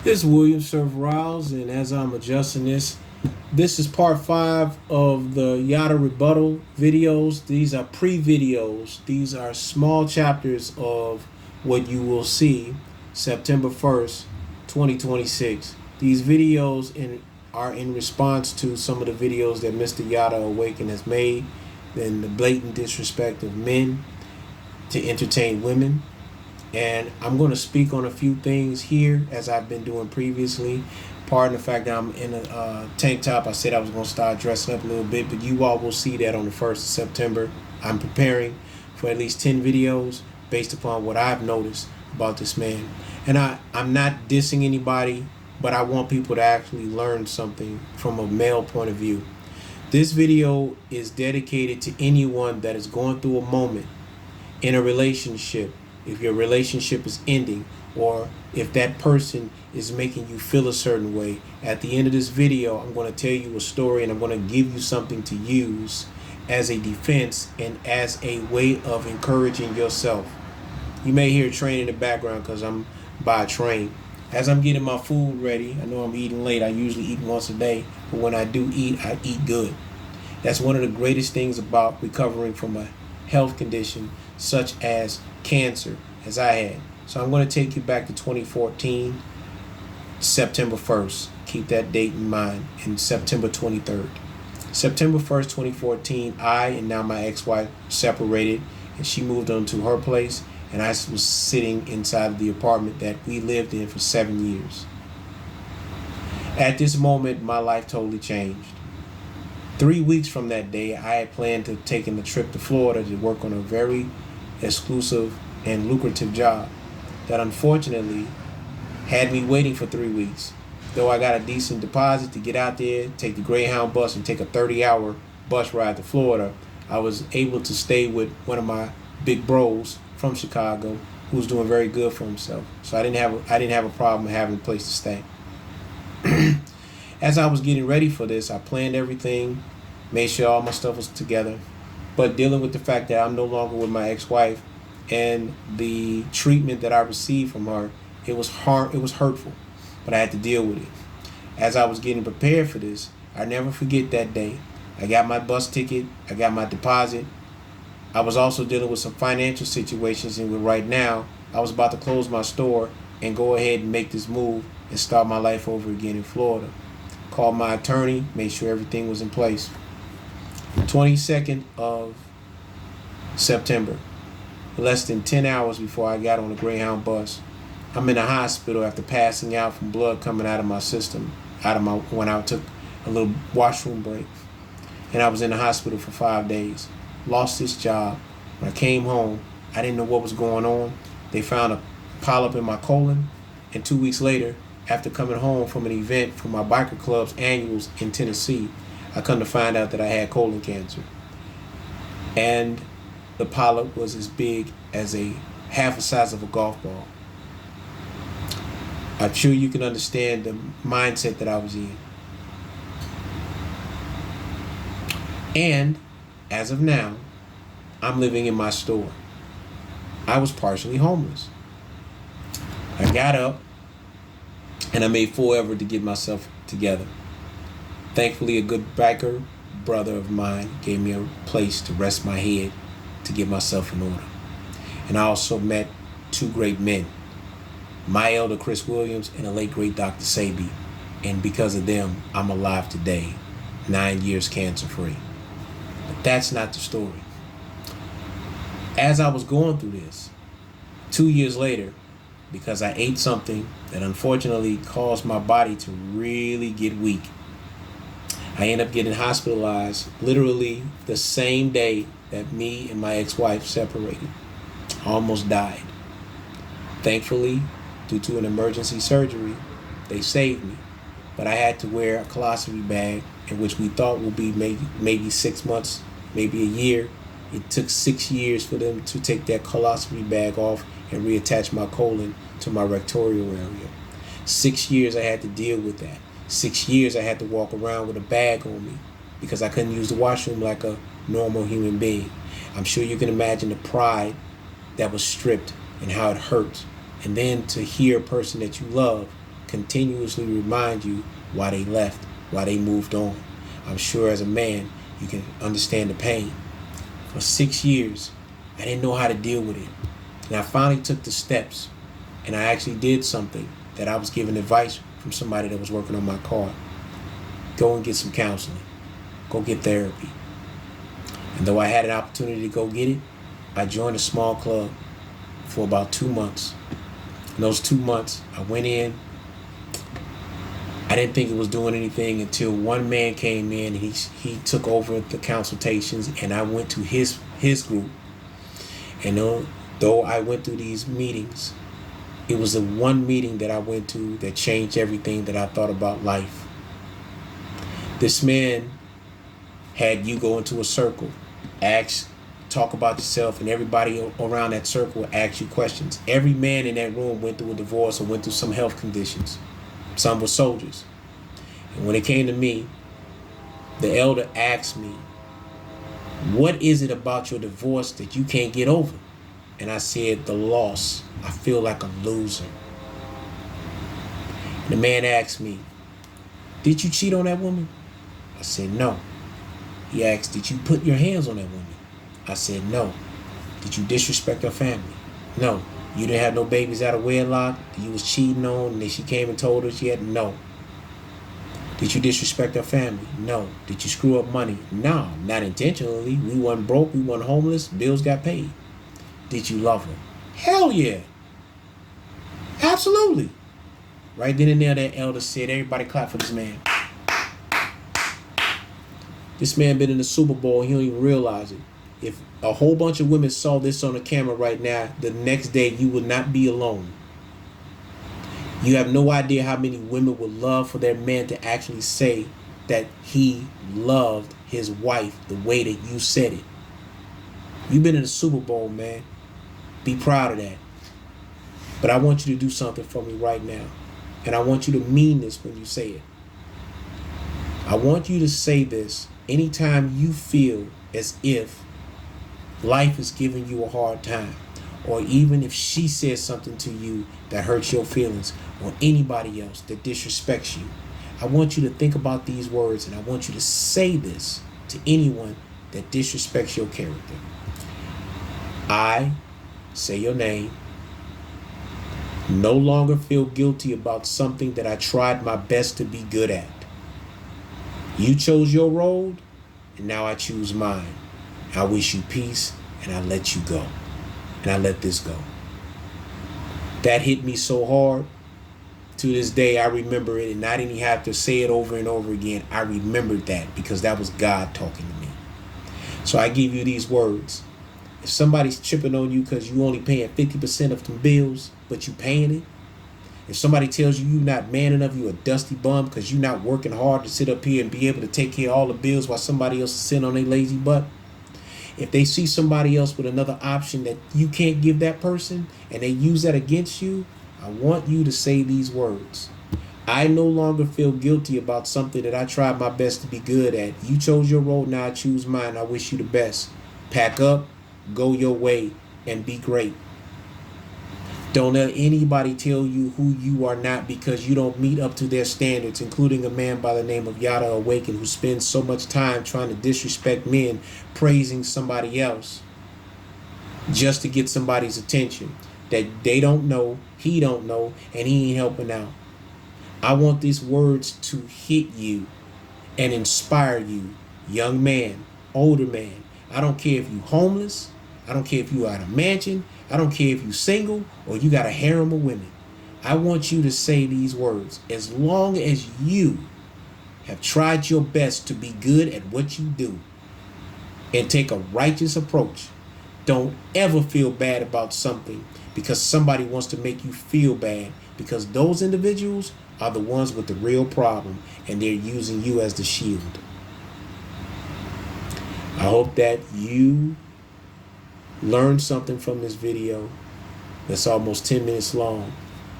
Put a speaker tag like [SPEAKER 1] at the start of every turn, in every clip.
[SPEAKER 1] This is William Surf Riles, and as I'm adjusting this is part 5 of the Yada rebuttal videos. These are pre-videos. These are small chapters of what you will see September 1st, 2026. These are in response to some of the videos that Mr. Yada Awaken has made, and the blatant disrespect of men to entertain women. And I'm going to speak on a few things here as I've been doing previously. Pardon the fact that I'm in a tank top. I said I was going to start dressing up a little bit, but you all will see that on the 1st of September. I'm preparing for at least 10 videos based upon what I've noticed about this man. And I'm not dissing anybody, but I want people to actually learn something from a male point of view. This video is dedicated to anyone that is going through a moment in a relationship. If your relationship is ending, or if that person is making you feel a certain way, at the end of this video, I'm going to tell you a story, and I'm going to give you something to use as a defense and as a way of encouraging yourself. You may hear a train in the background because I'm by a train. As I'm getting my food ready, I know I'm eating late. I usually eat once a day, but when I do eat, I eat good. That's one of the greatest things about recovering from a health condition such as cancer, as I had. So I'm going to take you back to 2014, September 1st. Keep that date in mind, and September 23rd. September 1st, 2014, I and now my ex-wife separated, and she moved on to her place, and I was sitting inside of the apartment that we lived in for 7 years. At this moment, my life totally changed. 3 weeks from that day, I had planned to take a trip to Florida to work on a very exclusive and lucrative job that unfortunately had me waiting for 3 weeks. Though I got a decent deposit to get out there, take the Greyhound bus, and take a 30-hour bus ride to Florida, I was able to stay with one of my big bros from Chicago who was doing very good for himself. So I didn't have a problem having a place to stay. As I was getting ready for this, I planned everything, made sure all my stuff was together. But dealing with the fact that I'm no longer with my ex-wife and the treatment that I received from her, it was hurtful, but I had to deal with it. As I was getting prepared for this, I never forget that day. I got my bus ticket, I got my deposit. I was also dealing with some financial situations, and right now, I was about to close my store and go ahead and make this move and start my life over again in Florida. Called my attorney, made sure everything was in place. 22nd of September, less than 10 hours before I got on the Greyhound bus, I'm in a hospital after passing out from blood coming out of my system, when I took a little washroom break. And I was in the hospital for 5 days. Lost this job. When I came home, I didn't know what was going on. They found a polyp in my colon, and 2 weeks later, after coming home from an event for my biker club's annuals in Tennessee, I come to find out that I had colon cancer. And the polyp was as big as half the size of a golf ball. I'm sure you can understand the mindset that I was in. And as of now, I'm living in my store. I was partially homeless. I got up and I made full effort to get myself together. Thankfully, a good biker brother of mine gave me a place to rest my head to get myself in order. And I also met two great men, my elder Chris Williams and the late great Dr. Sabi. And because of them, I'm alive today, 9 years cancer free. But that's not the story. As I was going through this, 2 years later, because I ate something that unfortunately caused my body to really get weak, I ended up getting hospitalized literally the same day that me and my ex-wife separated. I almost died. Thankfully, due to an emergency surgery, they saved me. But I had to wear a colostomy bag, in which we thought would be maybe 6 months, maybe a year. It took 6 years for them to take that colostomy bag off and reattach my colon to my rectorial area. 6 years I had to deal with that. 6 years I had to walk around with a bag on me because I couldn't use the washroom like a normal human being. I'm sure you can imagine the pride that was stripped and how it hurt. And then to hear a person that you love continuously remind you why they left, why they moved on. I'm sure as a man, you can understand the pain. For 6 years, I didn't know how to deal with it. And I finally took the steps, and I actually did something that I was given advice from somebody that was working on my car. Go and get some counseling. Go get therapy. And though I had an opportunity to go get it, I joined a small club for about 2 months. In those 2 months, I went in. I didn't think it was doing anything until one man came in and he took over the consultations, and I went to his group. And though I went through these meetings, it was the one meeting that I went to that changed everything that I thought about life. This man had you go into a circle, talk about yourself, and everybody around that circle ask you questions. Every man in that room went through a divorce or went through some health conditions. Some were soldiers. And when it came to me, the elder asked me, what is it about your divorce that you can't get over? And I said, the loss. I feel like a loser. And the man asked me, did you cheat on that woman? I said, no. He asked, did you put your hands on that woman? I said, no. Did you disrespect her family? No. You didn't have no babies out of wedlock that you was cheating on and then she came and told her she had? No. Did you disrespect her family? No. Did you screw up money? No, not intentionally. We wasn't broke, we wasn't homeless, bills got paid. Did you love her? Hell yeah. Absolutely. Right then and there, that elder said, everybody clap for this man. This man been in the Super Bowl, he don't even realize it. If a whole bunch of women saw this on the camera right now, the next day you would not be alone. You have no idea how many women would love for their man to actually say that he loved his wife the way that you said it. You've been in the Super Bowl, man. Be proud of that. But I want you to do something for me right now. And I want you to mean this when you say it. I want you to say this anytime you feel as if life is giving you a hard time, or even if she says something to you that hurts your feelings, or anybody else that disrespects you. I want you to think about these words, and I want you to say this to anyone that disrespects your character. I, say your name, no longer feel guilty about something that I tried my best to be good at. You chose your road, and now I choose mine. I wish you peace, and I let you go. And I let this go. That hit me so hard. To this day, I remember it, and I didn't have to say it over and over again. I remembered that because that was God talking to me. So I give you these words. If somebody's tripping on you because you only paying 50% of them bills, but you paying it. If somebody tells you you're not man enough, you a dusty bum because you're not working hard to sit up here and be able to take care of all the bills while somebody else is sitting on their lazy butt. If they see somebody else with another option that you can't give that person and they use that against you, I want you to say these words. I no longer feel guilty about something that I tried my best to be good at. You chose your road, now I choose mine. I wish you the best. Pack up, go your way, and be great. Don't let anybody tell you who you are not because you don't meet up to their standards, including a man by the name of Yada Awaken who spends so much time trying to disrespect men, praising somebody else just to get somebody's attention that they don't know, he don't know, and he ain't helping out. I want these words to hit you and inspire you, young man, older man. I don't care if you homeless. I don't care if you are at a mansion. I don't care if you single or you got a harem of women. I want you to say these words. As long as you have tried your best to be good at what you do and take a righteous approach, don't ever feel bad about something because somebody wants to make you feel bad, because those individuals are the ones with the real problem and they're using you as the shield. I hope that you learned something from this video that's almost 10 minutes long,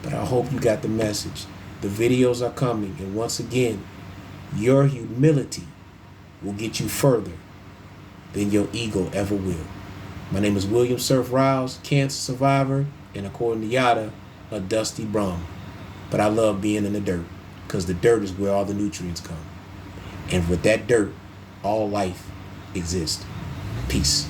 [SPEAKER 1] but I hope you got the message. The videos are coming, and once again, your humility will get you further than your ego ever will. My name is William Surf Riles, cancer survivor, and according to Yada, a dusty bum. But I love being in the dirt because the dirt is where all the nutrients come. And with that dirt, all life exists. Peace.